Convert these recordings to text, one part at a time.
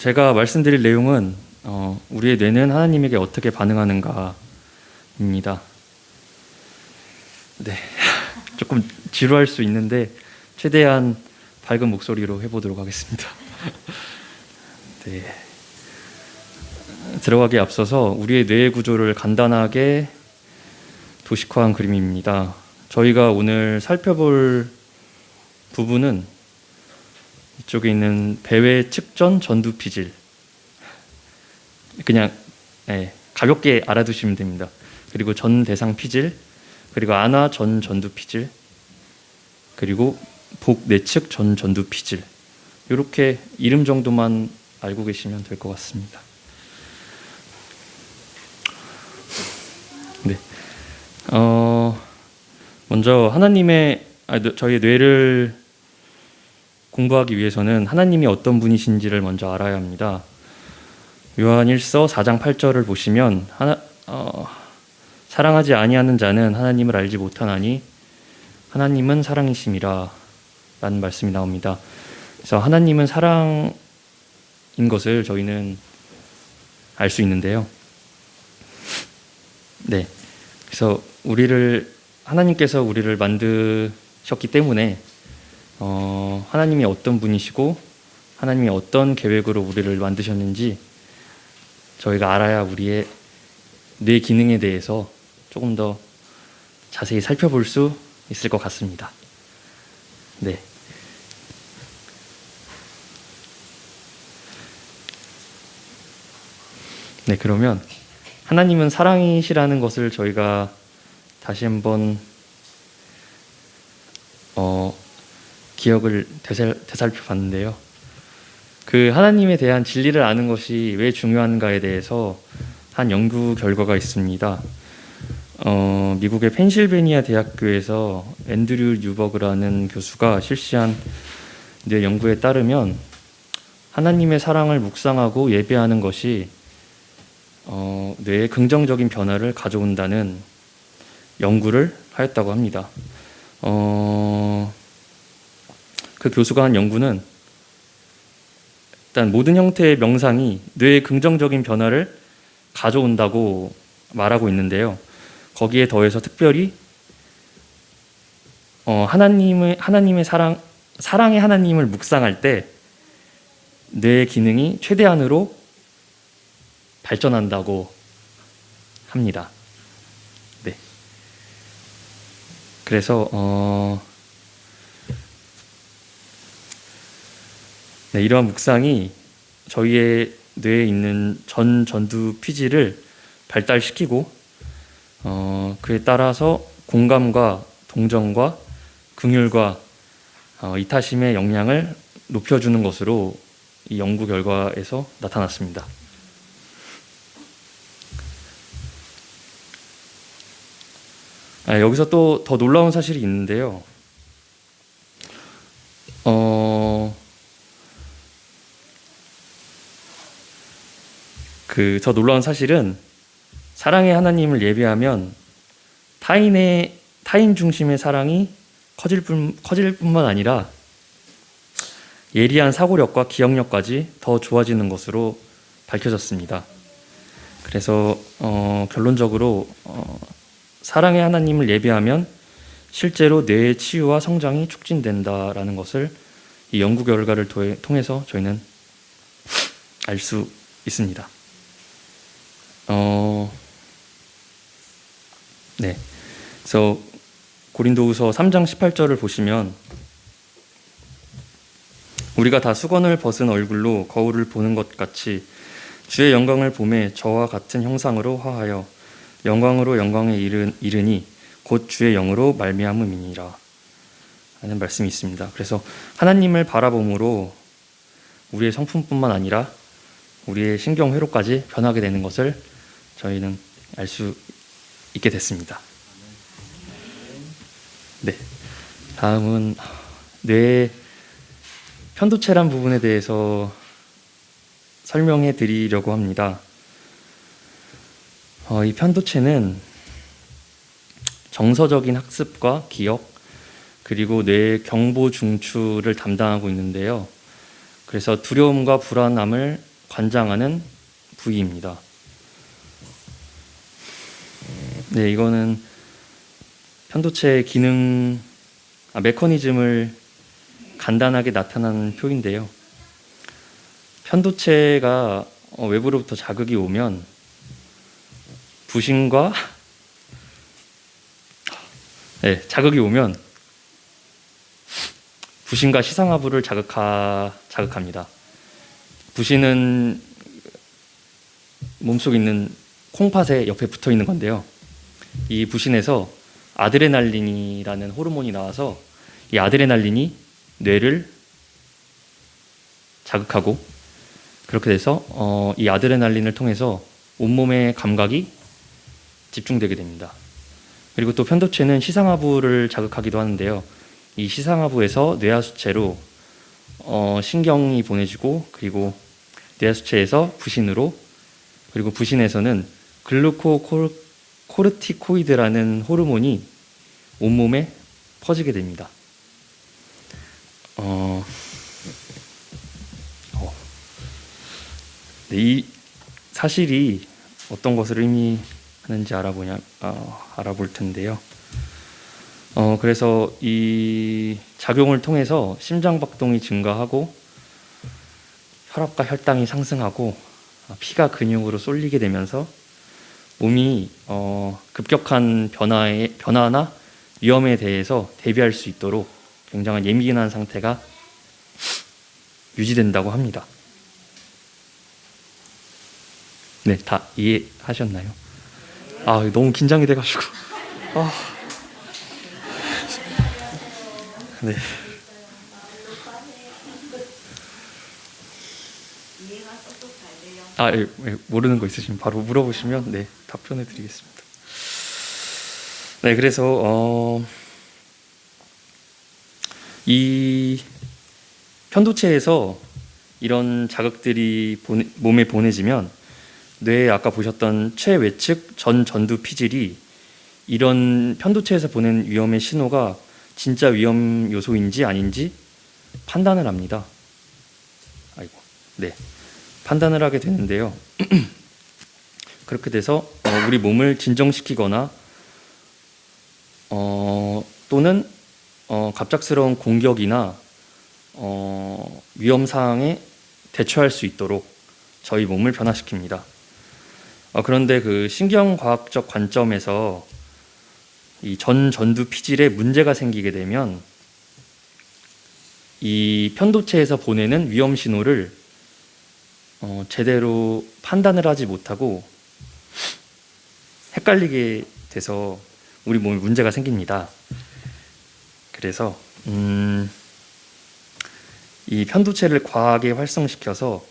제가 말씀드릴 내용은 우리의 뇌는 하나님에게 어떻게 반응하는가입니다. 네, 조금 지루할 수 있는데 최대한 밝은 목소리로 해보도록 하겠습니다. 네, 들어가기에 앞서서 우리의 뇌의 구조를 간단하게 도식화한 그림입니다. 저희가 오늘 살펴볼 부분은 이쪽에 있는 배외 측전 전두 피질, 그냥 가볍게 알아두시면 됩니다. 그리고 전 대상 피질, 그리고 안화 전 전두 피질, 그리고 복 내측 전 전두 피질, 이렇게 이름 정도만 알고 계시면 될 것 같습니다. 네, 먼저 저희 뇌를 공부하기 위해서는 하나님이 어떤 분이신지를 먼저 알아야 합니다. 요한일서 4장 8절을 보시면 사랑하지 아니하는 자는 하나님을 알지 못하나니 하나님은 사랑이심이라 라는 말씀이 나옵니다. 그래서 하나님은 사랑인 것을 저희는 알 수 있는데요. 네, 그래서 하나님께서 우리를 만드셨기 때문에 하나님이 어떤 분이시고 하나님이 어떤 계획으로 우리를 만드셨는지 저희가 알아야 우리의 뇌 기능에 대해서 조금 더 자세히 살펴볼 수 있을 것 같습니다. 네. 네, 그러면 하나님은 사랑이시라는 것을 저희가 다시 한번 기억을 되살펴 봤는데요. 그 하나님에 대한 진리를 아는 것이 왜 중요한가에 대해서 한 연구 결과가 있습니다. 미국의 펜실베니아 대학교에서 앤드류 뉴버그라는 교수가 실시한 뇌 연구에 따르면 하나님의 사랑을 묵상하고 예배하는 것이 뇌에 긍정적인 변화를 가져온다는 연구를 하였다고 합니다. 그 교수가 한 연구는 일단 모든 형태의 명상이 뇌에 긍정적인 변화를 가져온다고 말하고 있는데요. 거기에 더해서 특별히 하나님의 사랑의 하나님을 묵상할 때 뇌의 기능이 최대한으로 발전한다고 합니다. 네. 그래서 이러한 묵상이 저희의 뇌에 있는 전두 피질을 발달시키고 그에 따라서 공감과 동정과 긍휼과 이타심의 역량을 높여주는 것으로 이 연구 결과에서 나타났습니다. 여기서 또 더 놀라운 사실이 있는데요. 더 놀라운 사실은 사랑의 하나님을 예배하면 타인 중심의 사랑이 커질 뿐만 아니라 예리한 사고력과 기억력까지 더 좋아지는 것으로 밝혀졌습니다. 그래서 결론적으로 사랑의 하나님을 예배하면 실제로 뇌의 치유와 성장이 촉진된다라는 것을 이 연구 결과를 통해서 저희는 알 수 있습니다. 네. 그래서 고린도후서 3장 18절을 보시면 우리가 다 수건을 벗은 얼굴로 거울을 보는 것 같이 주의 영광을 보매 저와 같은 형상으로 화하여 영광으로 영광에 이르니 곧 주의 영으로 말미암음이니라 하는 말씀이 있습니다. 그래서 하나님을 바라봄으로 우리의 성품뿐만 아니라 우리의 신경회로까지 변하게 되는 것을 저희는 알 수 있게 됐습니다. 네, 다음은 뇌의 편도체란 부분에 대해서 설명해 드리려고 합니다. 이 편도체는 정서적인 학습과 기억, 그리고 뇌의 경보 중추를 담당하고 있는데요. 그래서 두려움과 불안함을 관장하는 부위입니다. 네, 이거는 편도체의 메커니즘을 간단하게 나타나는 표인데요. 편도체가 외부로부터 자극이 오면 부신과 시상하부를 자극합니다. 부신은 몸속에 있는 콩팥에 옆에 붙어 있는 건데요. 이 부신에서 아드레날린이라는 호르몬이 나와서 이 아드레날린이 뇌를 자극하고, 그렇게 돼서 이 아드레날린을 통해서 온몸의 감각이 집중되게 됩니다. 그리고 또 편도체는 시상하부를 자극하기도 하는데요. 이 시상하부에서 뇌하수체로 신경이 보내지고, 그리고 뇌하수체에서 부신으로, 그리고 부신에서는 글루코코르티코이드라는 호르몬이 온몸에 퍼지게 됩니다. 이 사실이 어떤 것을 의미하는지 알아볼 텐데요. 그래서 이 작용을 통해서 심장 박동이 증가하고 혈압과 혈당이 상승하고 피가 근육으로 쏠리게 되면서 몸이 급격한 변화나 위험에 대해서 대비할 수 있도록 굉장히 예민한 상태가 유지된다고 합니다. 네, 다 이해하셨나요? 너무 긴장이 돼가지고. 네. 모르는 거 있으시면 바로 물어보시면 답변해 드리겠습니다. 네, 그래서 이 편도체에서 이런 자극들이 몸에 보내지면 뇌에 아까 보셨던 최외측 전전두 피질이 이런 편도체에서 보낸 위험의 신호가 진짜 위험 요소인지 아닌지 판단을 합니다. 판단을 하게 되는데요. 그렇게 돼서 우리 몸을 진정시키거나 또는 갑작스러운 공격이나 위험 사항에 대처할 수 있도록 저희 몸을 변화시킵니다. 그런데 그 신경과학적 관점에서 이 전두 피질에 문제가 생기게 되면 이 편도체에서 보내는 위험 신호를 제대로 판단을 하지 못하고 헷갈리게 돼서 우리 몸에 문제가 생깁니다. 그래서 이 편도체를 과하게 활성시켜서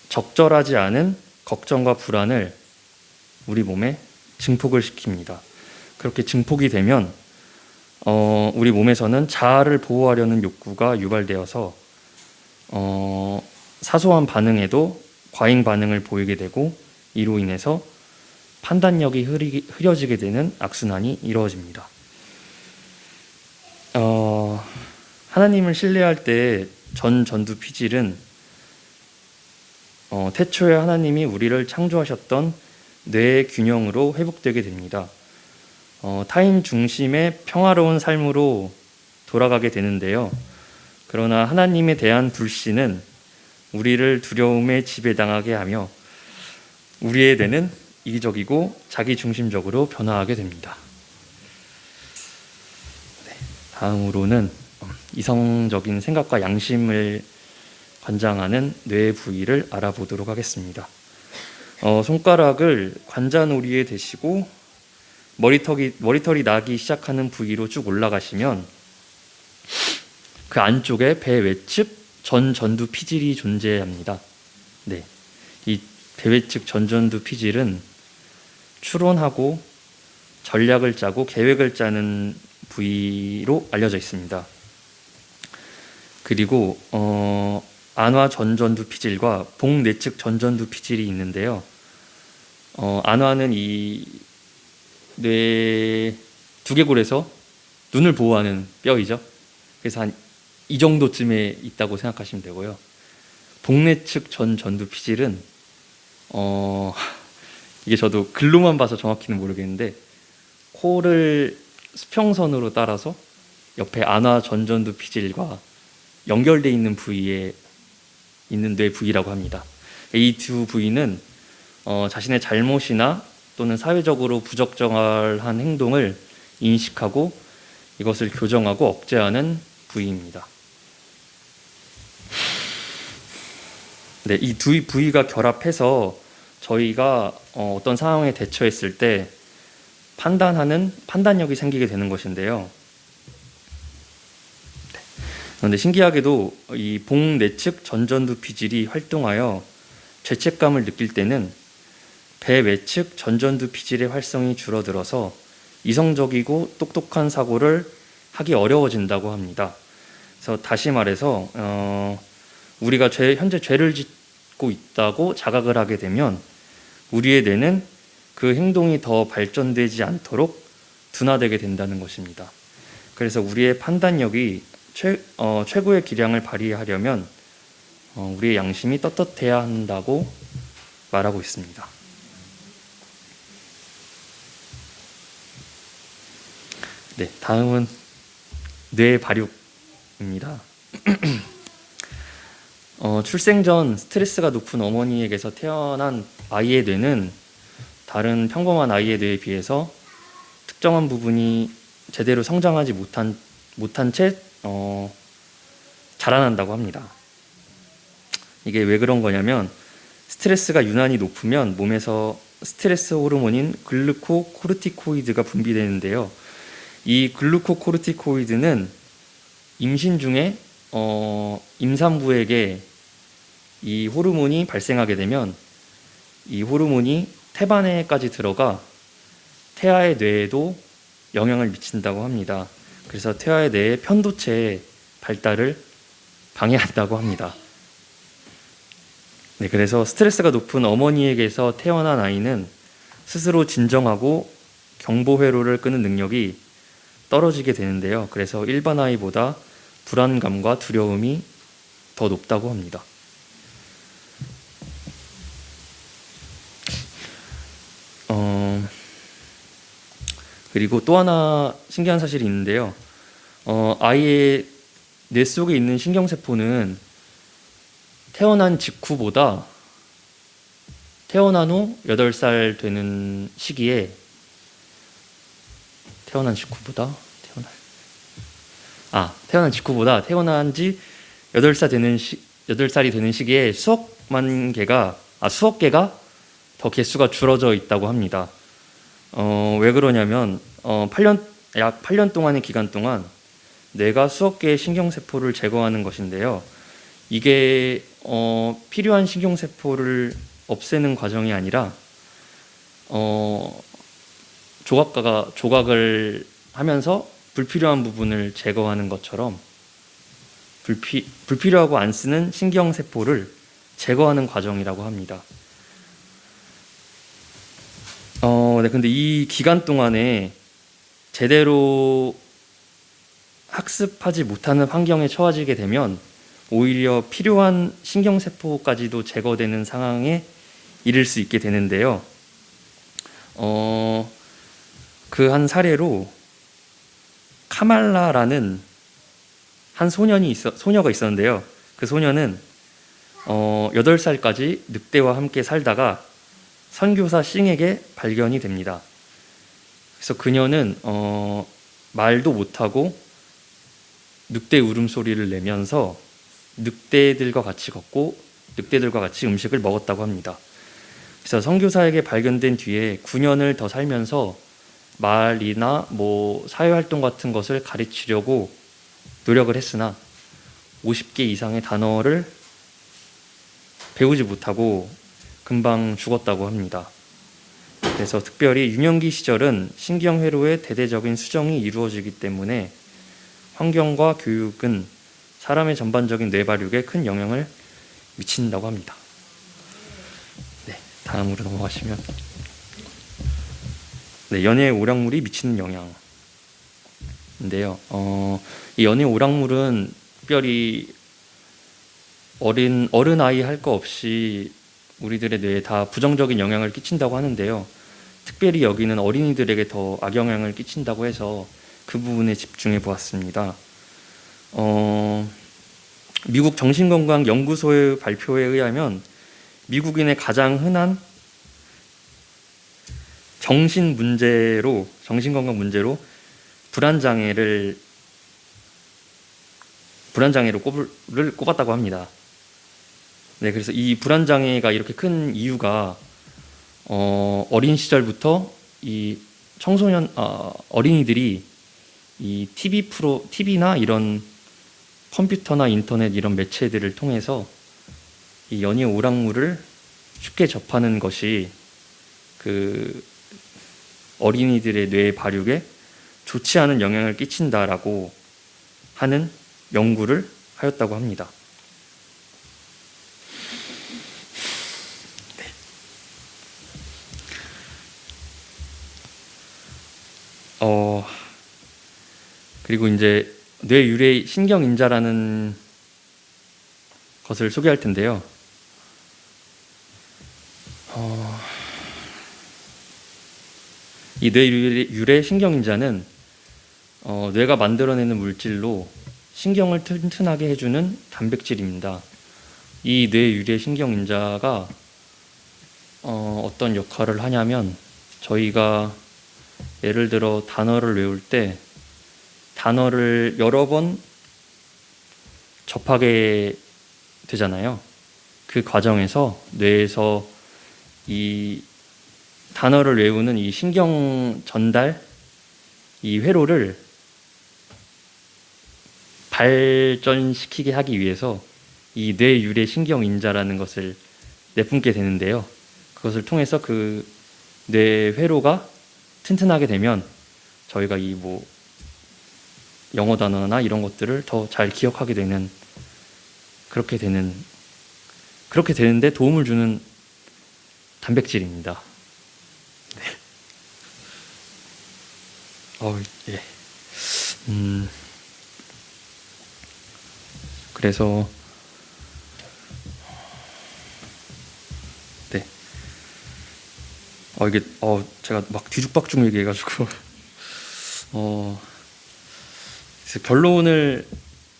적절하지 않은 걱정과 불안을 우리 몸에 증폭을 시킵니다. 그렇게 증폭이 되면 우리 몸에서는 자아를 보호하려는 욕구가 유발되어서 사소한 반응에도 과잉 반응을 보이게 되고, 이로 인해서 판단력이 흐려지게 되는 악순환이 이루어집니다. 하나님을 신뢰할 때 전두 피질은 태초에 하나님이 우리를 창조하셨던 뇌의 균형으로 회복되게 됩니다. 타인 중심의 평화로운 삶으로 돌아가게 되는데요. 그러나 하나님에 대한 불신은 우리를 두려움에 지배당하게 하며 우리의 뇌는 이기적이고 자기중심적으로 변화하게 됩니다. 다음으로는 이성적인 생각과 양심을 관장하는 뇌의 부위를 알아보도록 하겠습니다. 손가락을 관자놀이에 대시고 머리털이 나기 시작하는 부위로 쭉 올라가시면 그 안쪽에 배 외측 전두 피질이 존재합니다. 이 배외측 전두 피질은 추론하고 전략을 짜고 계획을 짜는 부위로 알려져 있습니다. 그리고 안화 전두 피질과 복내측 전두 피질이 있는데요. 안화는 이 뇌 두개골에서 눈을 보호하는 뼈이죠. 그래서 한 이 정도쯤에 있다고 생각하시면 되고요. 복내측 전 전두 피질은 이게 저도 글로만 봐서 정확히는 모르겠는데 코를 수평선으로 따라서 옆에 안화 전전두 피질과 연결되어 있는 부위에 있는 뇌 부위라고 합니다. 이 두 부위는 자신의 잘못이나 또는 사회적으로 부적절한 행동을 인식하고 이것을 교정하고 억제하는 부위입니다. 네, 이 두 부위가 결합해서 저희가 어떤 상황에 대처했을 때 판단하는 판단력이 생기게 되는 것인데요. 그런데 신기하게도 이 복내측 전전두 피질이 활동하여 죄책감을 느낄 때는 배외측 전전두 피질의 활성이 줄어들어서 이성적이고 똑똑한 사고를 하기 어려워진다고 합니다. 그래서 다시 말해서 우리가 현재 죄를 짓고 있다고 자각을 하게 되면 우리의 뇌는 그 행동이 더 발전되지 않도록 둔화되게 된다는 것입니다. 그래서 우리의 판단력이 최고의 기량을 발휘하려면 우리의 양심이 떳떳해야 한다고 말하고 있습니다. 네, 다음은 뇌 발육입니다. 출생 전 스트레스가 높은 어머니에게서 태어난 아이의 뇌는 다른 평범한 아이의 뇌에 비해서 특정한 부분이 제대로 성장하지 못한 채 자라난다고 합니다. 이게 왜 그런 거냐면 스트레스가 유난히 높으면 몸에서 스트레스 호르몬인 글루코코르티코이드가 분비되는데요. 이 글루코코르티코이드는 임신 중에 임산부에게 이 호르몬이 발생하게 되면 이 호르몬이 태반에까지 들어가 태아의 뇌에도 영향을 미친다고 합니다. 그래서 태아의 뇌의 편도체의 발달을 방해한다고 합니다. 네, 그래서 스트레스가 높은 어머니에게서 태어난 아이는 스스로 진정하고 경보 회로를 끄는 능력이 떨어지게 되는데요. 그래서 일반 아이보다 불안감과 두려움이 더 높다고 합니다. 그리고 또 하나 신기한 사실이 있는데요. 아이의 뇌 속에 있는 신경세포는 태어난 직후보다 태어난 후 8살 되는 시기에 태어난 직후보다 태어난 지 8살이 되는 시기에 수억 개가 더 개수가 줄어져 있다고 합니다. 왜 그러냐면 약 8년 동안의 기간 동안 뇌가 수억 개의 신경세포를 제거하는 것인데요. 이게 필요한 신경세포를 없애는 과정이 아니라 조각을 하면서 불필요한 부분을 제거하는 것처럼 불필요하고 안 쓰는 신경세포를 제거하는 과정이라고 합니다. 네, 근데 이 기간 동안에 제대로 학습하지 못하는 환경에 처해지게 되면 오히려 필요한 신경세포까지도 제거되는 상황에 이를 수 있게 되는데요. 그 한 사례로 카말라라는 한 소녀가 있었는데요. 그 소녀는 8살까지 늑대와 함께 살다가 선교사 싱에게 발견이 됩니다. 그래서 그녀는 말도 못하고 늑대 울음소리를 내면서 늑대들과 같이 걷고 늑대들과 같이 음식을 먹었다고 합니다. 그래서 선교사에게 발견된 뒤에 9년을 더 살면서 말이나 사회활동 같은 것을 가르치려고 노력을 했으나 50개 이상의 단어를 배우지 못하고 금방 죽었다고 합니다. 그래서 특별히 유년기 시절은 신경회로의 대대적인 수정이 이루어지기 때문에 환경과 교육은 사람의 전반적인 뇌발육에 큰 영향을 미친다고 합니다. 네, 다음으로 넘어가시면 연애의 오락물이 미치는 영향인데요. 이 연애의 오락물은 특별히 어른 아이 할 거 없이 우리들의 뇌에 다 부정적인 영향을 끼친다고 하는데요. 특별히 여기는 어린이들에게 더 악영향을 끼친다고 해서 그 부분에 집중해 보았습니다. 미국 정신건강연구소의 발표에 의하면 미국인의 가장 흔한 정신건강 문제로 불안장애를 꼽았다고 합니다. 네, 그래서 이 불안장애가 이렇게 큰 이유가 어린 시절부터 이 어린이들이 이 TV나 이런 컴퓨터나 인터넷 이런 매체들을 통해서 이 연예 오락물을 쉽게 접하는 것이 그 어린이들의 뇌 발육에 좋지 않은 영향을 끼친다라고 하는 연구를 하였다고 합니다. 네. 그리고 이제 뇌유래 신경인자라는 것을 소개할 텐데요. 이 뇌유래 신경인자는 뇌가 만들어내는 물질로 신경을 튼튼하게 해주는 단백질입니다. 이 뇌유래 신경인자가 어떤 역할을 하냐면 저희가 예를 들어 단어를 외울 때 단어를 여러 번 접하게 되잖아요. 그 과정에서 뇌에서 이 단어를 외우는 이 신경 전달, 이 회로를 발전시키게 하기 위해서 이 뇌유래 신경인자라는 것을 내뿜게 되는데요. 그것을 통해서 그 뇌 회로가 튼튼하게 되면 저희가 이 영어 단어나 이런 것들을 더 잘 기억하게 되는 그렇게 되는데 도움을 주는 단백질입니다. 네. 예. 그래서 네. 이게 제가 막 뒤죽박죽 얘기해가지고 그래서 결론을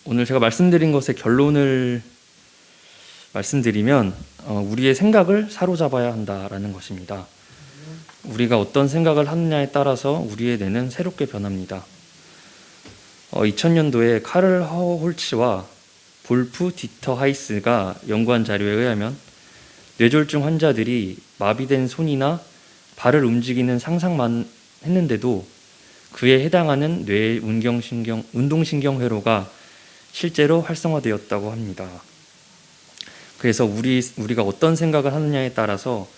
오늘 제가 말씀드린 것의 결론을 말씀드리면 우리의 생각을 사로잡아야 한다라는 것입니다. 우리가 어떤 생각을 하느냐에 따라서 우리의 뇌는 새롭게 변합니다. 2000년도에 카를 홀츠와 볼프 디터 하이스가 연구한 자료에 의하면 뇌졸중 환자들이 마비된 손이나 발을 움직이는 상상만 했는데도 그에 해당하는 뇌의 운동신경 회로가 실제로 활성화되었다고 합니다. 그래서 우리가 어떤 생각을 하느냐에 따라서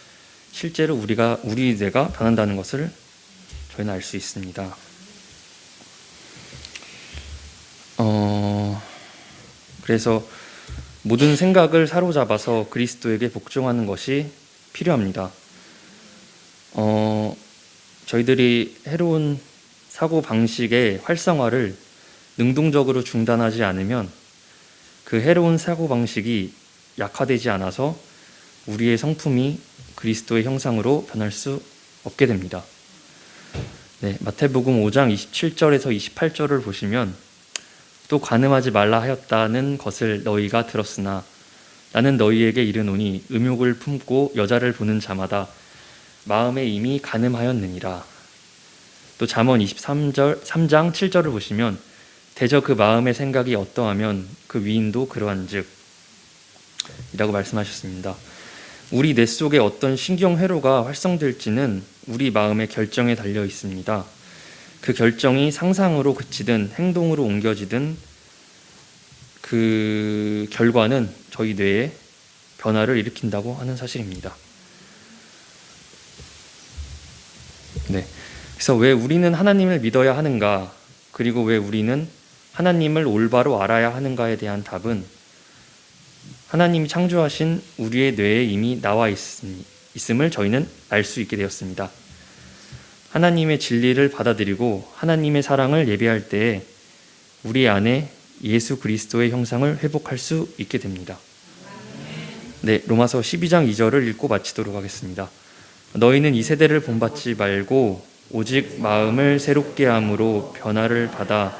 실제로 우리 뇌가 변한다는 것을 저희는 알 수 있습니다. 그래서 모든 생각을 사로잡아서 그리스도에게 복종하는 것이 필요합니다. 저희들이 해로운 사고 방식의 활성화를 능동적으로 중단하지 않으면 그 해로운 사고 방식이 약화되지 않아서 우리의 성품이 그리스도의 형상으로 변할 수 없게 됩니다. 네, 마태복음 5장 27절에서 28절을 보시면 또 간음하지 말라 하였다는 것을 너희가 들었으나 나는 너희에게 이르노니 음욕을 품고 여자를 보는 자마다 마음에 이미 간음하였느니라. 또 잠언 3장 7절을 보시면 대저 그 마음의 생각이 어떠하면 그 위인도 그러한즉 이라고 말씀하셨습니다. 우리 뇌 속에 어떤 신경회로가 활성될지는 우리 마음의 결정에 달려 있습니다. 그 결정이 상상으로 그치든 행동으로 옮겨지든 그 결과는 저희 뇌에 변화를 일으킨다고 하는 사실입니다. 네. 그래서 왜 우리는 하나님을 믿어야 하는가, 그리고 왜 우리는 하나님을 올바로 알아야 하는가에 대한 답은 하나님이 창조하신 우리의 뇌에 이미 나와 있음을 저희는 알 수 있게 되었습니다. 하나님의 진리를 받아들이고 하나님의 사랑을 예배할 때에 우리 안에 예수 그리스도의 형상을 회복할 수 있게 됩니다. 네, 로마서 12장 2절을 읽고 마치도록 하겠습니다. 너희는 이 세대를 본받지 말고 오직 마음을 새롭게 함으로 변화를 받아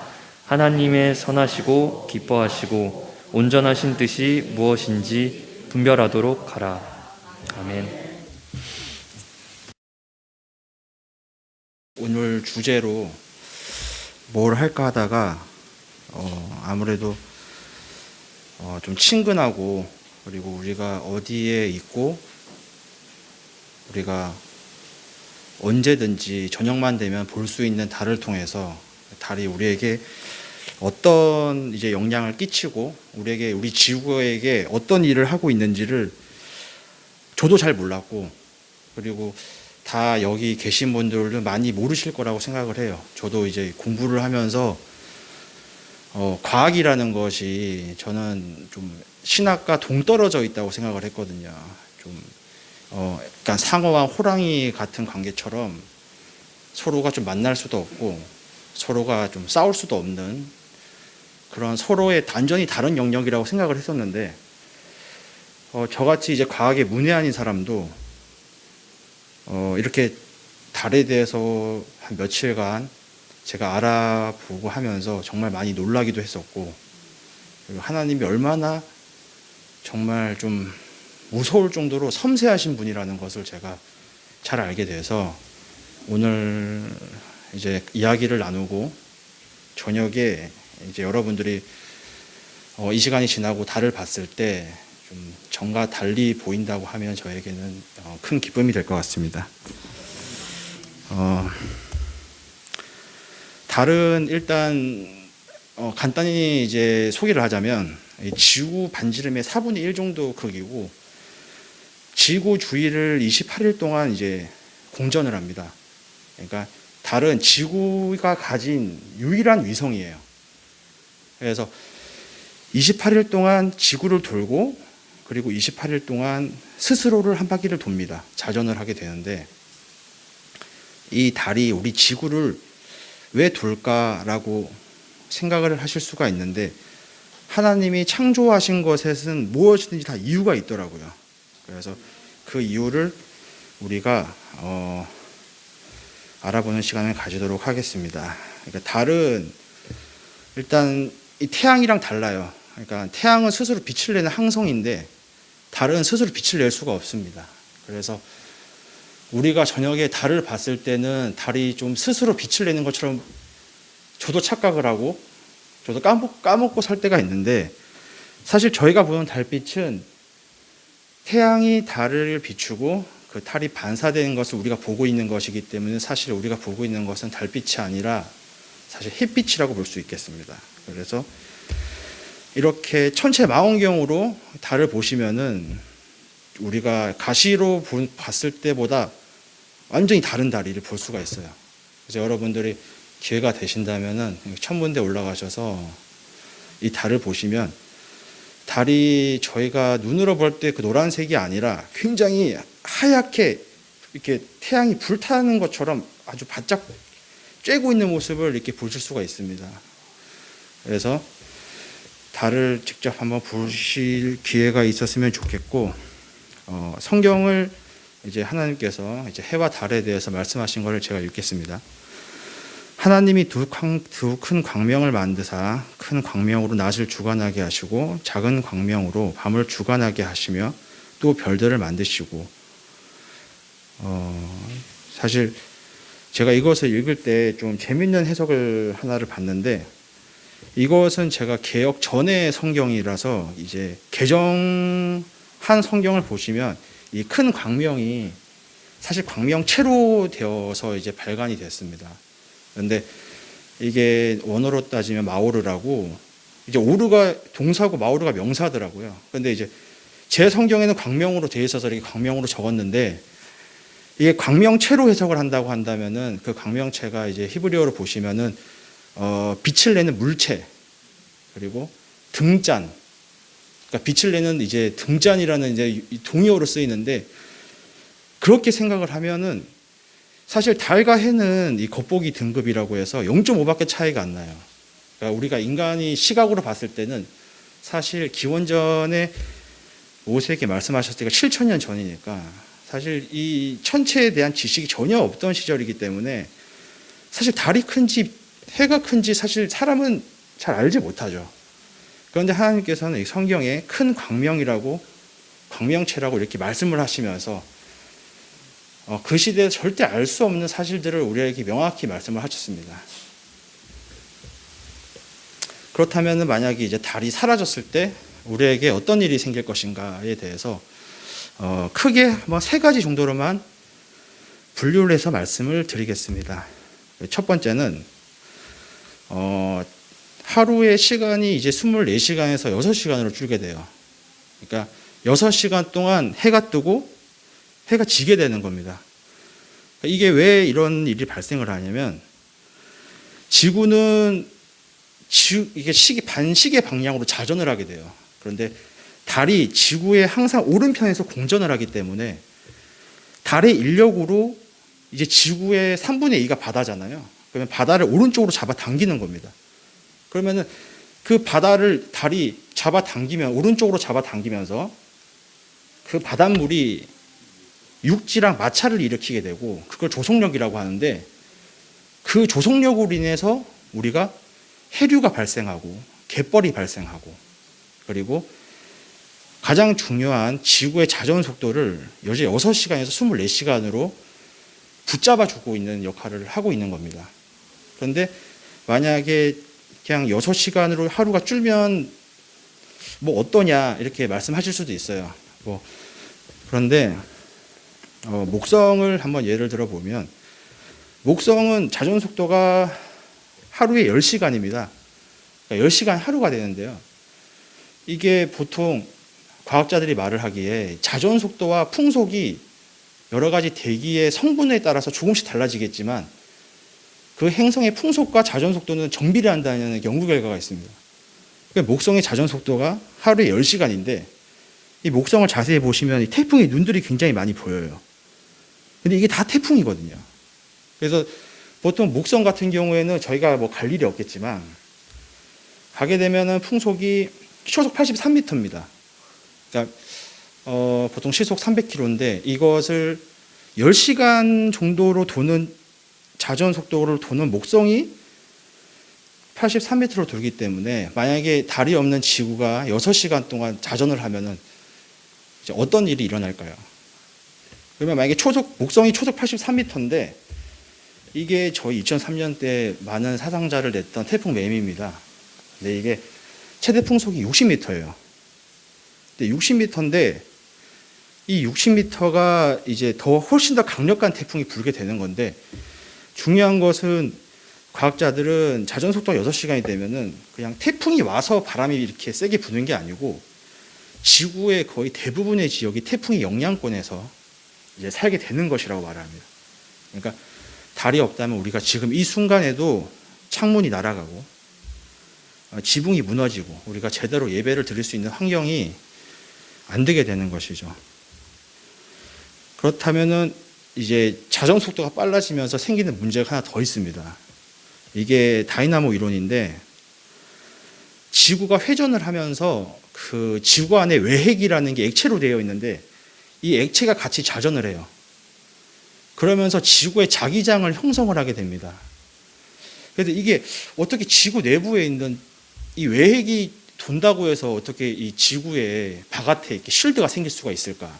하나님의 선하시고 기뻐하시고 온전하신 뜻이 무엇인지 분별하도록 하라. 아멘. 오늘 주제로 뭘 할까 하다가 아무래도 좀 친근하고, 그리고 우리가 어디에 있고 우리가 언제든지 저녁만 되면 볼 수 있는 달을 통해서 달이 우리에게 어떤 이제 영향을 끼치고 우리 지구에게 어떤 일을 하고 있는지를 저도 잘 몰랐고, 그리고 다 여기 계신 분들은 많이 모르실 거라고 생각을 해요. 저도 이제 공부를 하면서 과학이라는 것이 저는 좀 신학과 동떨어져 있다고 생각을 했거든요. 좀 약간 상어와 호랑이 같은 관계처럼 서로가 좀 만날 수도 없고 서로가 좀 싸울 수도 없는 그런 서로의 단전이 다른 영역이라고 생각을 했었는데, 저같이 이제 과학에 문외한인 사람도 이렇게 달에 대해서 한 며칠간 제가 알아보고 하면서 정말 많이 놀라기도 했었고, 그리고 하나님이 얼마나 정말 좀 무서울 정도로 섬세하신 분이라는 것을 제가 잘 알게 돼서 오늘 이제 이야기를 나누고 저녁에 이제 여러분들이 이 시간이 지나고 달을 봤을 때 좀 전과 달리 보인다고 하면 저에게는 큰 기쁨이 될 것 같습니다. 달은 일단 간단히 이제 소개를 하자면 지구 반지름의 4분의 1 정도 크기고 지구 주위를 28일 동안 이제 공전을 합니다. 그러니까 달은 지구가 가진 유일한 위성이에요. 그래서 28일 동안 지구를 돌고 그리고 28일 동안 스스로를 한 바퀴를 돕니다. 자전을 하게 되는데, 이 달이 우리 지구를 왜 돌까라고 생각을 하실 수가 있는데, 하나님이 창조하신 것에는 무엇이든지 다 이유가 있더라고요. 그래서 그 이유를 우리가 알아보는 시간을 가지도록 하겠습니다. 그러니까 달은 일단 이 태양이랑 달라요. 그러니까 태양은 스스로 빛을 내는 항성인데 달은 스스로 빛을 낼 수가 없습니다. 그래서 우리가 저녁에 달을 봤을 때는 달이 좀 스스로 빛을 내는 것처럼 저도 착각을 하고 저도 까먹고 살 때가 있는데, 사실 저희가 보는 달빛은 태양이 달을 비추고 그 달이 반사되는 것을 우리가 보고 있는 것이기 때문에 사실 우리가 보고 있는 것은 달빛이 아니라 사실 햇빛이라고 볼 수 있겠습니다. 그래서 이렇게 천체 망원경으로 달을 보시면은 우리가 가시로 봤을 때보다 완전히 다른 달을 볼 수가 있어요. 그래서 여러분들이 기회가 되신다면은 천문대 올라가셔서 이 달을 보시면 달이 저희가 눈으로 볼 때 그 노란색이 아니라 굉장히 하얗게 이렇게 태양이 불타는 것처럼 아주 바짝 쬐고 있는 모습을 이렇게 보실 수가 있습니다. 그래서 달을 직접 한번 보실 기회가 있었으면 좋겠고, 성경을 이제 하나님께서 이제 해와 달에 대해서 말씀하신 것을 제가 읽겠습니다. 하나님이 두 큰 광명을 만드사 큰 광명으로 낮을 주관하게 하시고 작은 광명으로 밤을 주관하게 하시며 또 별들을 만드시고, 사실 제가 이것을 읽을 때 좀 재밌는 해석을 하나를 봤는데, 이것은 제가 개역 전의 성경이라서 이제 개정한 성경을 보시면 이 큰 광명이 사실 광명체로 되어서 이제 발간이 됐습니다. 그런데 이게 원어로 따지면 마오르라고, 이제 오르가 동사고 마오르가 명사더라고요. 그런데 이제 제 성경에는 광명으로 되어 있어서 이렇게 광명으로 적었는데, 이게 광명체로 해석을 한다고 한다면은 그 광명체가 이제 히브리어로 보시면은 빛을 내는 물체, 그리고 등잔, 그러니까 빛을 내는 이제 등잔이라는 이제 동의어로 쓰이는데, 그렇게 생각을 하면은 사실 달과 해는 이 겉보기 등급이라고 해서 0.5밖에 차이가 안 나요. 그러니까 우리가 인간이 시각으로 봤을 때는 사실 기원전에 모세에게 말씀하셨을 때가 7,000년 전이니까 사실 이 천체에 대한 지식이 전혀 없던 시절이기 때문에 사실 달이 큰지 해가 큰지 사실 사람은 잘 알지 못하죠. 그런데 하나님께서는 이 성경에 큰 광명이라고 광명체라고 이렇게 말씀을 하시면서 그 시대에 절대 알 수 없는 사실들을 우리에게 명확히 말씀을 하셨습니다. 그렇다면 만약에 이제 달이 사라졌을 때 우리에게 어떤 일이 생길 것인가에 대해서 크게 뭐 3가지 정도로만 분류를 해서 말씀을 드리겠습니다. 첫 번째는 하루의 시간이 이제 24시간에서 6시간으로 줄게 돼요. 그러니까 6시간 동안 해가 뜨고 해가 지게 되는 겁니다. 이게 왜 이런 일이 발생을 하냐면 지구는 이게 반시계 방향으로 자전을 하게 돼요. 그런데 달이 지구에 항상 오른편에서 공전을 하기 때문에 달의 인력으로 이제 지구의 3분의 2가 바다잖아요. 그러면 바다를 오른쪽으로 잡아 당기는 겁니다. 그러면은 그 바다를 달이 잡아 당기면 오른쪽으로 잡아 당기면서 그 바닷물이 육지랑 마찰을 일으키게 되고 그걸 조속력이라고 하는데 그 조속력으로 인해서 우리가 해류가 발생하고 갯벌이 발생하고 그리고 가장 중요한 지구의 자전 속도를 여제 6시간에서 24시간으로 붙잡아 주고 있는 역할을 하고 있는 겁니다. 그런데 만약에 그냥 6시간으로 하루가 줄면 뭐 어떠냐 이렇게 말씀하실 수도 있어요. 그런데 목성을 한번 예를 들어 보면 목성은 자전 속도가 하루에 10시간입니다. 그러니까 10시간 하루가 되는데요. 이게 보통 과학자들이 말을 하기에 자전 속도와 풍속이 여러 가지 대기의 성분에 따라서 조금씩 달라지겠지만 그 행성의 풍속과 자전 속도는 정비례한다는 연구 결과가 있습니다. 그러니까 목성의 자전 속도가 하루에 10시간인데 이 목성을 자세히 보시면 이 태풍의 눈들이 굉장히 많이 보여요. 근데 이게 다 태풍이거든요. 그래서 보통 목성 같은 경우에는 저희가 뭐 갈 일이 없겠지만 가게 되면은 풍속이 초속 83m입니다. 그러니까 보통 시속 300km인데 이것을 10시간 정도로 도는 자전 속도로 도는 목성이 83m로 돌기 때문에 만약에 달이 없는 지구가 6시간 동안 자전을 하면은 이제 어떤 일이 일어날까요? 그러면 만약에 목성이 초속 83m인데 이게 저희 2003년 때 많은 사상자를 냈던 태풍 매미입니다. 근데 이게 최대 풍속이 60m예요. 근데 60m인데 이 60m가 이제 훨씬 더 강력한 태풍이 불게 되는 건데 중요한 것은 과학자들은 자전 속도가 6시간이 되면은 그냥 태풍이 와서 바람이 이렇게 세게 부는 게 아니고 지구의 거의 대부분의 지역이 태풍의 영향권에서 이제 살게 되는 것이라고 말합니다. 그러니까 달이 없다면 우리가 지금 이 순간에도 창문이 날아가고 지붕이 무너지고 우리가 제대로 예배를 드릴 수 있는 환경이 안 되게 되는 것이죠. 그렇다면은 이제 자전 속도가 빨라지면서 생기는 문제가 하나 더 있습니다. 이게 다이나모 이론인데 지구가 회전을 하면서 그 지구 안에 외핵이라는 게 액체로 되어 있는데 이 액체가 같이 자전을 해요. 그러면서 지구의 자기장을 형성을 하게 됩니다. 그래서 이게 어떻게 지구 내부에 있는 이 외핵이 돈다고 해서 어떻게 이 지구의 바깥에 이렇게 쉴드가 생길 수가 있을까?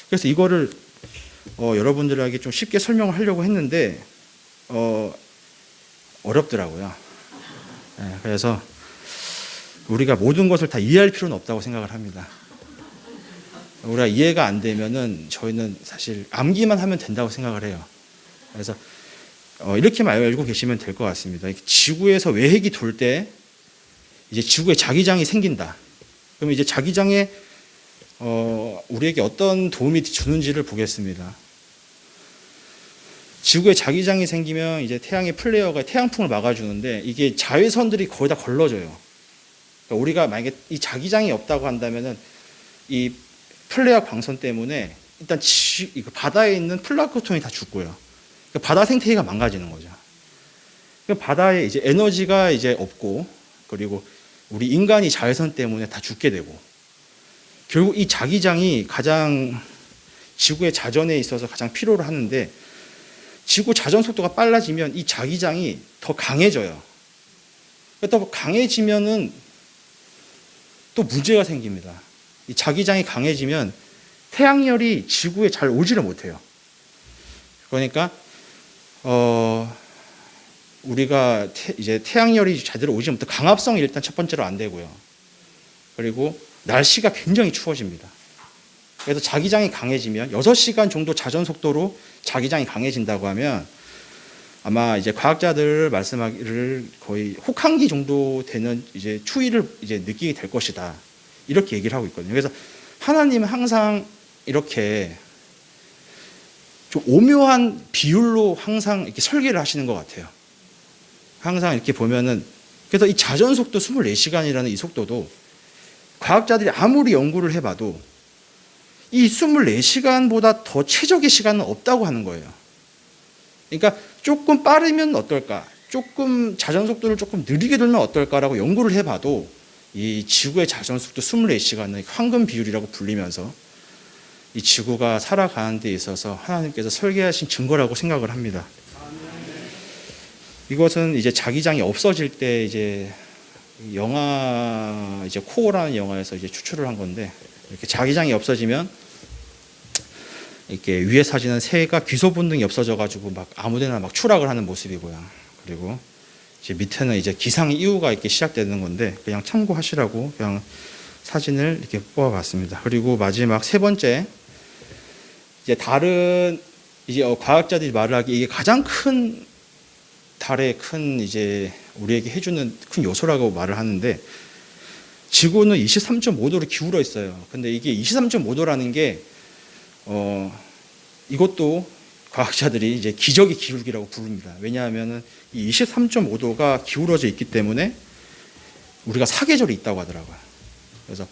그래서 이거를 여러분들에게 좀 쉽게 설명을 하려고 했는데 어렵더라고요. 그래서 우리가 모든 것을 다 이해할 필요는 없다고 생각을 합니다. 우리가 이해가 안 되면은 저희는 사실 암기만 하면 된다고 생각을 해요. 그래서 이렇게만 알고 계시면 될 것 같습니다. 지구에서 외핵이 돌 때 이제 지구에 자기장이 생긴다. 그러면 이제 자기장에 우리에게 어떤 도움이 주는지를 보겠습니다. 지구에 자기장이 생기면 이제 태양의 플레어가 태양풍을 막아주는데 이게 자외선들이 거의 다 걸러져요. 그러니까 우리가 만약에 이 자기장이 없다고 한다면은 이 플레어 광선 때문에 일단 바다에 있는 플랑크톤이 다 죽고요. 그러니까 바다 생태계가 망가지는 거죠. 그러니까 바다에 이제 에너지가 이제 없고 그리고 우리 인간이 자외선 때문에 다 죽게 되고 결국 이 자기장이 가장 지구의 자전에 있어서 가장 필요로 하는데, 지구 자전 속도가 빨라지면 이 자기장이 더 강해져요. 더 강해지면은 또 문제가 생깁니다. 이 자기장이 강해지면 태양열이 지구에 잘 오지를 못해요. 그러니까 우리가 이제 태양열이 제대로 오지 못해 강압성이 일단 첫 번째로 안 되고요. 그리고 날씨가 굉장히 추워집니다. 그래서 자기장이 강해지면 6시간 정도 자전 속도로 자기장이 강해진다고 하면 아마 이제 과학자들 말씀하기를 거의 혹한기 정도 되는 이제 추위를 이제 느끼게 될 것이다. 이렇게 얘기를 하고 있거든요. 그래서 하나님은 항상 이렇게 좀 오묘한 비율로 항상 이렇게 설계를 하시는 것 같아요. 항상 이렇게 보면은, 그래서 이 자전 속도 24시간이라는 이 속도도 과학자들이 아무리 연구를 해봐도 이 24시간보다 더 최적의 시간은 없다고 하는 거예요. 그러니까 조금 빠르면 어떨까, 조금 자전 속도를 조금 느리게 돌면 어떨까라고 연구를 해봐도 이 지구의 자전 속도 24시간은 황금 비율이라고 불리면서 이 지구가 살아가는 데 있어서 하나님께서 설계하신 증거라고 생각을 합니다. 이것은 이제 자기장이 없어질 때 이제 영화 이제 코어라는 영화에서 이제 추출을 한 건데, 이렇게 자기장이 없어지면 이렇게 위에 사진은 새가 귀소 본능이 없어져 가지고 막 아무데나 막 추락을 하는 모습이고요. 그리고 이제 밑에는 이제 기상 이후가 이렇게 시작되는 건데 그냥 참고하시라고 그냥 사진을 이렇게 뽑아봤습니다. 그리고 마지막 세 번째, 이제 다른 이제 과학자들이 말을 하기 이게 가장 큰 달의 큰 이제 우리에게 해주는 큰 요소라고 말을 하는데, 지구는 23.5도로 기울어 있어요. 근데 이게 23.5도라는 게 이것도 과학자들이 이제 기적의 기울기라고 부릅니다. 왜냐하면은 이 23.5도가 기울어져 있기 때문에 우리가 사계절이 있다고 하더라고요. 그래서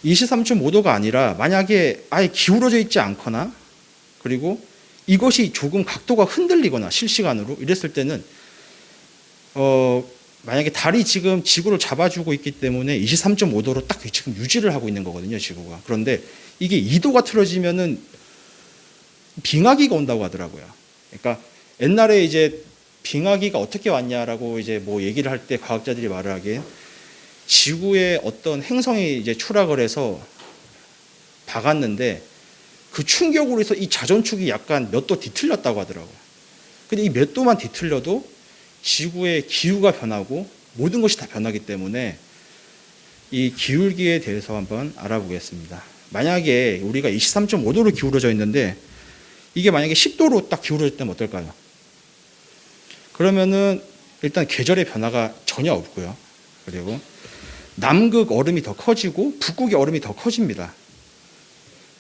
23.5도가 아니라 만약에 아예 기울어져 있지 않거나, 그리고 이것이 조금 각도가 흔들리거나 실시간으로 이랬을 때는 만약에 달이 지금 지구를 잡아주고 있기 때문에 23.5도로 딱 지금 유지를 하고 있는 거거든요, 지구가. 그런데 이게 2도가 틀어지면은 빙하기가 온다고 하더라고요. 그러니까 옛날에 이제 빙하기가 어떻게 왔냐라고 이제 뭐 얘기를 할 때 과학자들이 말을 하기에 지구에 어떤 행성이 이제 추락을 해서 박았는데 그 충격으로 해서 이 자전축이 약간 몇 도 뒤틀렸다고 하더라고요. 근데 이 몇 도만 뒤틀려도 지구의 기후가 변하고 모든 것이 다 변하기 때문에 이 기울기에 대해서 한번 알아보겠습니다. 만약에 우리가 23.5도로 기울어져 있는데 이게 만약에 10도로 딱 기울어졌다면 어떨까요? 그러면은 일단 계절의 변화가 전혀 없고요. 그리고 남극 얼음이 더 커지고 북극의 얼음이 더 커집니다.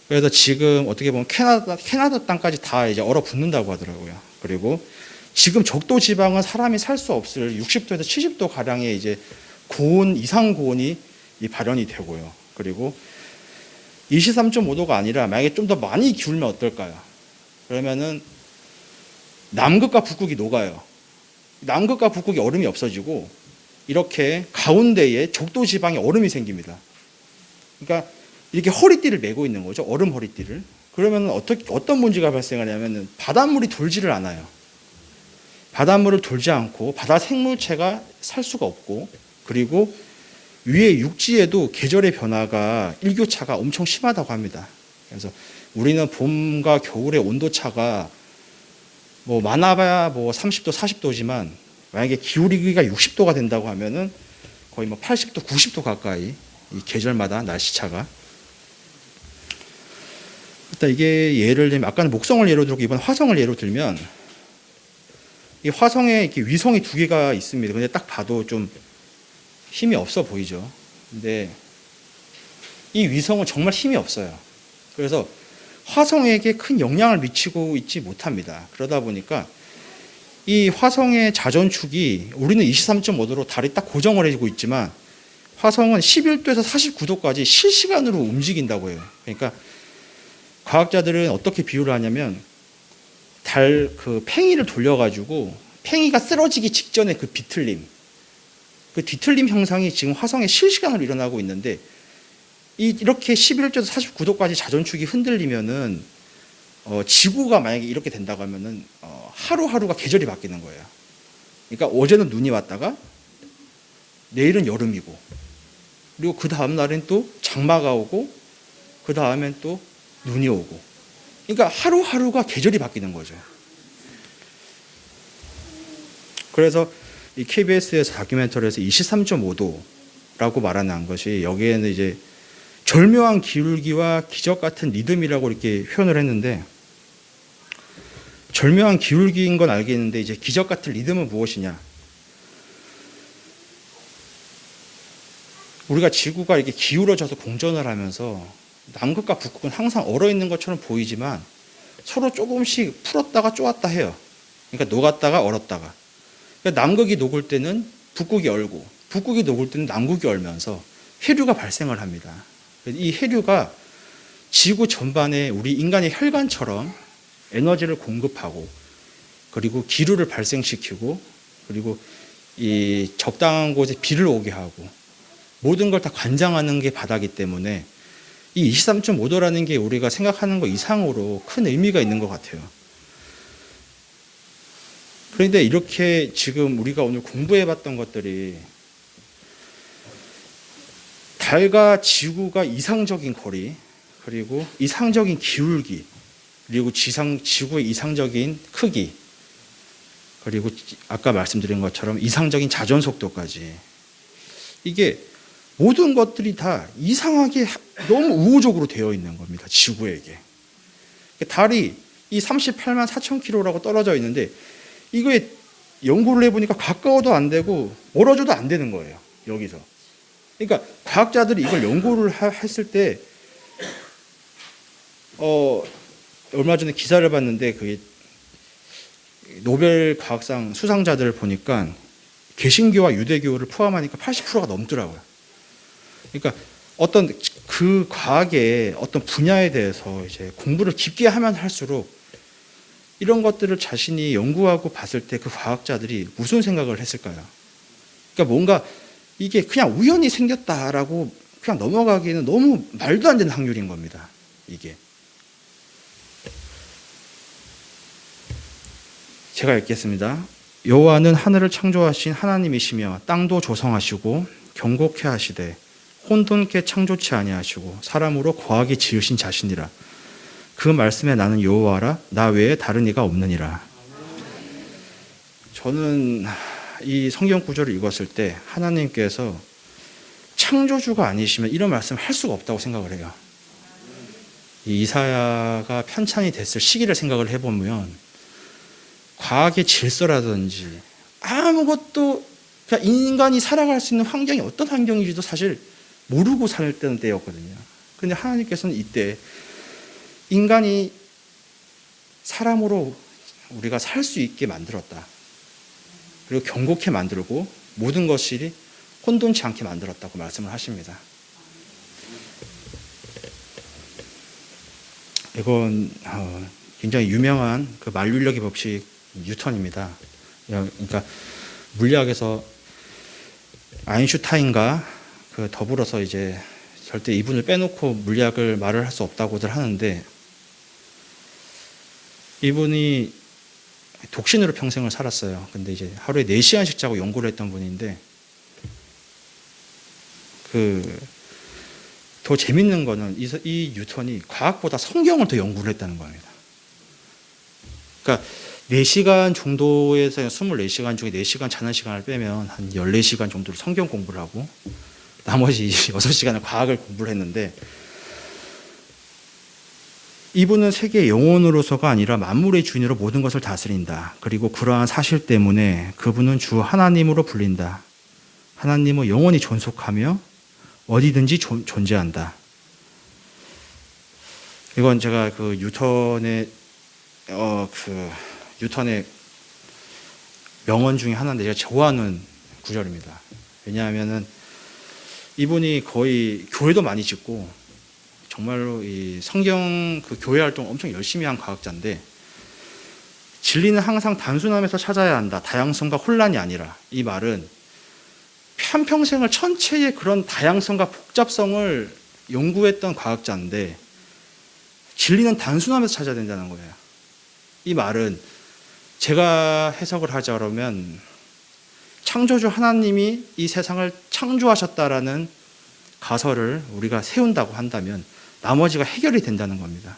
그래서 지금 어떻게 보면 캐나다 땅까지 다 이제 얼어붙는다고 하더라고요. 그리고 지금 적도 지방은 사람이 살 수 없을 60도에서 70도 가량의 이제 고온, 이상 고온이 발현이 되고요. 그리고 23.5도가 아니라 만약에 좀 더 많이 기울면 어떨까요? 그러면은 남극과 북극이 녹아요. 남극과 북극이 얼음이 없어지고 이렇게 가운데에 적도 지방에 얼음이 생깁니다. 그러니까 이렇게 허리띠를 메고 있는 거죠. 얼음 허리띠를. 그러면 어떤 문제가 발생하냐면 바닷물이 돌지를 않아요. 바닷물을 돌지 않고 바다 생물체가 살 수가 없고, 그리고 위에 육지에도 계절의 변화가 일교차가 엄청 심하다고 합니다. 그래서 우리는 봄과 겨울의 온도차가 뭐 많아봐야 뭐 30도, 40도지만 만약에 기울기가 60도가 된다고 하면은 거의 뭐 80도, 90도 가까이 이 계절마다 날씨차가. 일단 이게 예를 들면 아까는 목성을 예로 들고 이번 화성을 예로 들면 이 화성에 이렇게 위성이 2개가 있습니다. 근데 딱 봐도 좀 힘이 없어 보이죠. 근데 이 위성은 정말 힘이 없어요. 그래서 화성에게 큰 영향을 미치고 있지 못합니다. 그러다 보니까 이 화성의 자전축이 우리는 23.5도로 달이 딱 고정을 해주고 있지만 화성은 11도에서 49도까지 실시간으로 움직인다고 해요. 그러니까 과학자들은 어떻게 비유를 하냐면 달 그 팽이를 돌려가지고 팽이가 쓰러지기 직전에 그 비틀림, 그 뒤틀림 현상이 지금 화성에 실시간으로 일어나고 있는데 이렇게 11도에서 49도까지 자전축이 흔들리면은 지구가 만약에 이렇게 된다고 하면은 하루하루가 계절이 바뀌는 거예요. 그러니까 어제는 눈이 왔다가 내일은 여름이고, 그리고 그 다음 날엔 또 장마가 오고, 그 다음엔 또 눈이 오고. 그러니까 하루하루가 계절이 바뀌는 거죠. 그래서 이 KBS에서 다큐멘터리에서 23.5도라고 말하는 것이, 여기에는 이제 절묘한 기울기와 기적 같은 리듬이라고 이렇게 표현을 했는데, 절묘한 기울기인 건 알겠는데 이제 기적 같은 리듬은 무엇이냐? 우리가 지구가 이렇게 기울어져서 공전을 하면서 남극과 북극은 항상 얼어 있는 것처럼 보이지만 서로 조금씩 풀었다가 쪼았다 해요. 그러니까 녹았다가 얼었다가. 그러니까 남극이 녹을 때는 북극이 얼고, 북극이 녹을 때는 남극이 얼면서 해류가 발생을 합니다. 이 해류가 지구 전반에 우리 인간의 혈관처럼 에너지를 공급하고, 그리고 기류를 발생시키고, 그리고 이 적당한 곳에 비를 오게 하고, 모든 걸 다 관장하는 게 바다기 때문에 이 23.5도라는 게 우리가 생각하는 것 이상으로 큰 의미가 있는 것 같아요. 그런데 이렇게 지금 우리가 오늘 공부해봤던 것들이 달과 지구가 이상적인 거리, 그리고 이상적인 기울기, 그리고 지구의 이상적인 크기, 그리고 아까 말씀드린 것처럼 이상적인 자전 속도까지, 이게 모든 것들이 다 이상하게 너무 우호적으로 되어 있는 겁니다. 지구에게. 달이 이 38만 4천 킬로라고 떨어져 있는데, 이거에 연구를 해보니까 가까워도 안 되고 멀어져도 안 되는 거예요. 여기서. 그러니까 과학자들이 이걸 연구를 했을 때 얼마 전에 기사를 봤는데, 그 노벨 과학상 수상자들을 보니까 개신교와 유대교를 포함하니까 80%가 넘더라고요. 그러니까 어떤 그 과학의 어떤 분야에 대해서 이제 공부를 깊게 하면 할수록 이런 것들을 자신이 연구하고 봤을 때 그 과학자들이 무슨 생각을 했을까요? 그러니까 뭔가 이게 그냥 우연히 생겼다라고 그냥 넘어가기에는 너무 말도 안 되는 확률인 겁니다. 이게. 제가 읽겠습니다. 여호와는 하늘을 창조하신 하나님이시며 땅도 조성하시고 경곡케 하시되 혼돈케 창조치 아니하시고 사람으로 거하게 지으신 자신이라. 그 말씀에 나는 여호와라 나 외에 다른 이가 없느니라. 저는 이 성경 구절을 읽었을 때 하나님께서 창조주가 아니시면 이런 말씀을 할 수가 없다고 생각을 해요. 이 이사야가 편찬이 됐을 시기를 생각을 해보면 과학의 질서라든지 아무것도 그냥 인간이 살아갈 수 있는 환경이 어떤 환경인지도 사실 모르고 살던 때였거든요. 그런데 하나님께서는 이때 인간이 사람으로 우리가 살 수 있게 만들었다. 그리고 경고케 만들고 모든 것이 혼돈치 않게 만들었다고 말씀을 하십니다. 이건 굉장히 유명한 그 만륜력의 법칙 뉴턴입니다. 그러니까 물리학에서 아인슈타인과 그 더불어서 이제 절대 이분을 빼놓고 물리학을 말을 할 수 없다고들 하는데, 이분이 독신으로 평생을 살았어요. 근데 이제 하루에 4시간씩 자고 연구를 했던 분인데, 더 재밌는 거는 이 뉴턴이 과학보다 성경을 더 연구를 했다는 겁니다. 그러니까 4시간 정도에서 24시간 중에 4시간 자는 시간을 빼면 한 14시간 정도를 성경 공부를 하고 나머지 6시간을 과학을 공부를 했는데, 이분은 세계의 영혼으로서가 아니라 만물의 주인으로 모든 것을 다스린다. 그리고 그러한 사실 때문에 그분은 주 하나님으로 불린다. 하나님은 영원히 존속하며 어디든지 존재한다. 이건 제가 그 뉴턴의 명언 중에 하나인데 제가 좋아하는 구절입니다. 왜냐하면은 이분이 거의 교회도 많이 짓고 정말로 이 성경 그 교회 활동 엄청 열심히 한 과학자인데, 진리는 항상 단순함에서 찾아야 한다. 다양성과 혼란이 아니라. 이 말은 한평생을 전체의 그런 다양성과 복잡성을 연구했던 과학자인데 진리는 단순함에서 찾아야 된다는 거예요. 이 말은 제가 해석을 하자 그러면 창조주 하나님이 이 세상을 창조하셨다라는 가설을 우리가 세운다고 한다면 나머지가 해결이 된다는 겁니다.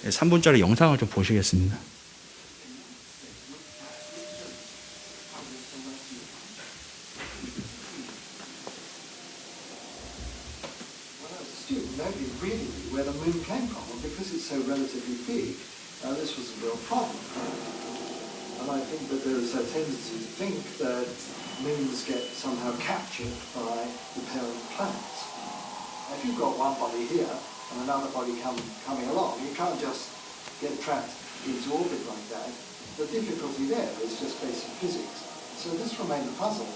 네, 3분짜리 영상을 좀 보시겠습니다. Nobody really knew where the moon came from, and because it's so relatively big, this was a real problem. And I think that there is a tendency to think that moons get somehow captured by the parent planets. If you've got one body here and another body coming along, you can't just get trapped into orbit like that. The difficulty there is just basic physics. So this remained a puzzle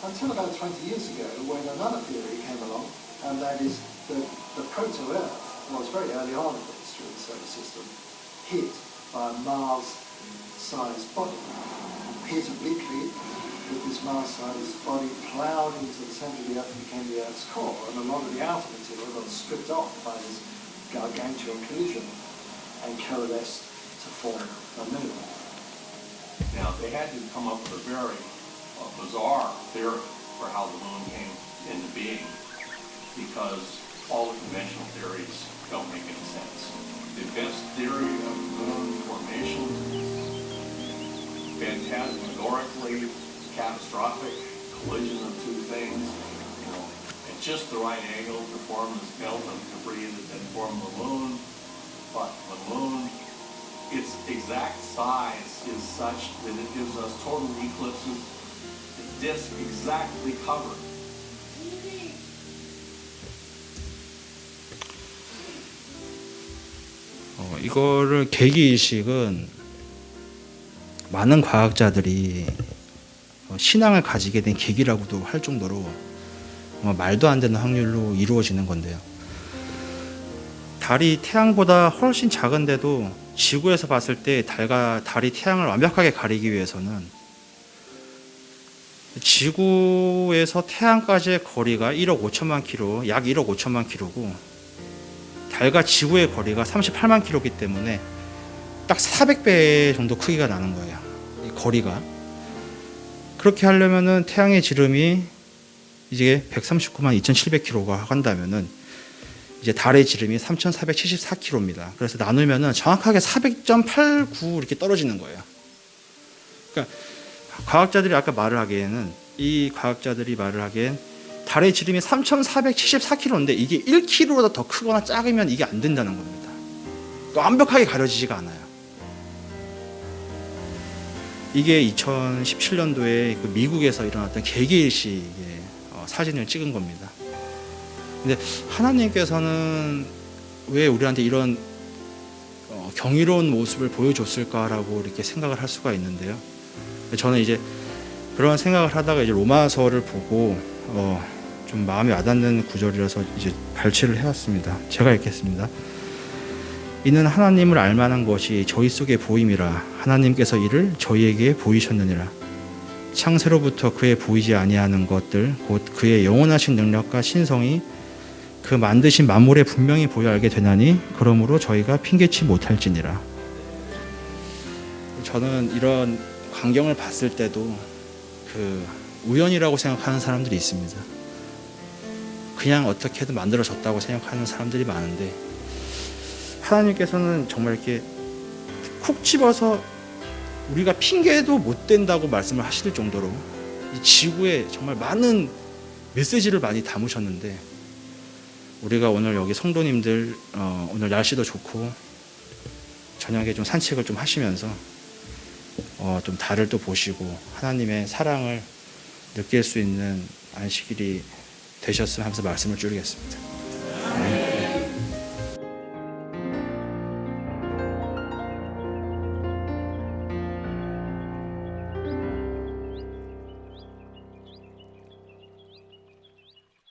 until about 20 years ago, when another theory came along, and that is that the proto-Earth was very early on in the history of the solar system hit by a Mars-sized body. Hit obliquely with this Mars-sized body ploughed into the centre of the Earth and became the Earth's core, and a lot of the outer material got stripped off by this gargantuan collision and coalesced to form a moon. Now, they had to come up with a very bizarre theory for how the moon came into being, because all the conventional theories don't make any sense. The best theory of moon formation, phantasmagorically catastrophic collision of two things, at just the right angle to form this belt of debris that then formed the moon. But the moon, its exact size is such that it gives us total eclipses. Its disk exactly covered. 이거를 계기의식은 많은 과학자들이 신앙을 가지게 된 계기라고도 할 정도로 말도 안 되는 확률로 이루어지는 건데요. 달이 태양보다 훨씬 작은데도 지구에서 봤을 때 달이 태양을 완벽하게 가리기 위해서는 지구에서 태양까지의 거리가 1억 5천만 킬로, 약 1억 5천만 킬로고 달과 지구의 거리가 38만 킬로이기 때문에 딱 400배 정도 크기가 나는 거예요. 이 거리가. 그렇게 하려면은 태양의 지름이 이제 139만 2,700킬로가 한다면은 이제 달의 지름이 3,474킬로입니다. 그래서 나누면은 정확하게 400.89 이렇게 떨어지는 거예요. 그러니까 과학자들이 말을 하기엔 달의 지름이 3,474km인데 이게 1km보다 더 크거나 작으면 이게 안 된다는 겁니다. 또 완벽하게 가려지지가 않아요. 이게 2017년도에 그 미국에서 일어났던 개기일식의 사진을 찍은 겁니다. 근데 하나님께서는 왜 우리한테 이런 경이로운 모습을 보여줬을까라고 이렇게 생각을 할 수가 있는데요. 저는 이제 그런 생각을 하다가 이제 로마서를 보고 좀 마음에 와닿는 구절이라서 이제 발췌를 해왔습니다. 제가 읽겠습니다. 이는 하나님을 알만한 것이 저희 속에 보임이라 하나님께서 이를 저희에게 보이셨느니라. 창세로부터 그의 보이지 아니하는 것들 곧 그의 영원하신 능력과 신성이 그 만드신 만물에 분명히 보여 알게 되나니 그러므로 저희가 핑계치 못할지니라. 저는 이런 광경을 봤을 때도 그 우연이라고 생각하는 사람들이 있습니다. 그냥 어떻게든 만들어졌다고 생각하는 사람들이 많은데 하나님께서는 정말 이렇게 콕 집어서 우리가 핑계도 못 된다고 말씀을 하실 정도로 이 지구에 정말 많은 메시지를 많이 담으셨는데 우리가 오늘 여기 성도님들 오늘 날씨도 좋고 저녁에 좀 산책을 좀 하시면서 좀 달을 또 보시고 하나님의 사랑을 느낄 수 있는 안식일이 되셨으면 하면서 말씀을 줄이겠습니다.